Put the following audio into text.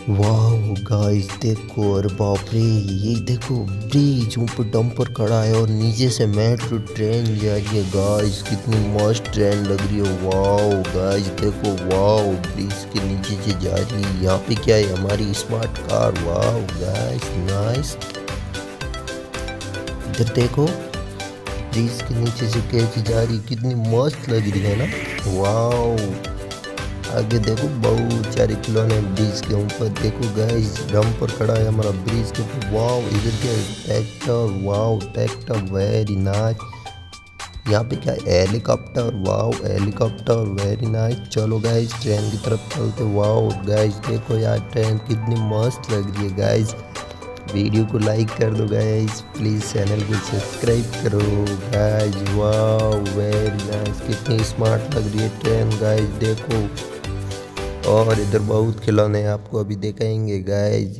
वाह गाइस देखो, अरे बाप रे, ये देखो ब्रिज ऊपर डंपर खड़ा है और नीचे से मेट्रो ट्रेन जा रही है। गाइस कितनी मस्त ट्रेन लग रही है। वाह गाइस देखो, वाह ब्रिज के नीचे से जा रही है। यहाँ पे क्या है, हमारी स्मार्ट कार। वाह गाइस नाइस। इधर देखो, ब्रिज के नीचे से कैसी जा रही, कितनी मस्त लग रही है ना। वाह, आगे देखो बहुत सारे खिलौने ब्रिज के ऊपर। देखो गाइस डंपर खड़ा है हमारा ब्रिज के ऊपर। वाह इधर क्या है, ट्रैक्टर। वाह ट्रैक्टर वेरी नाइस। यहाँ पे क्या है, हेलीकॉप्टर। वाह हेलीकॉप्टर वेरी नाइस। चलो गाइस ट्रेन की तरफ चलते। वाह गाइस देखो यार, ट्रेन कितनी मस्त लग रही है। गाइस वीडियो को लाइक कर दो गाइस, प्लीज़ चैनल को सब्सक्राइब करो गाइस। वाह वेरी नाइस, कितनी स्मार्ट लग रही है ट्रेन गाइस देखो। और इधर बहुत खिलौने आपको अभी दिखाएंगे गाइस।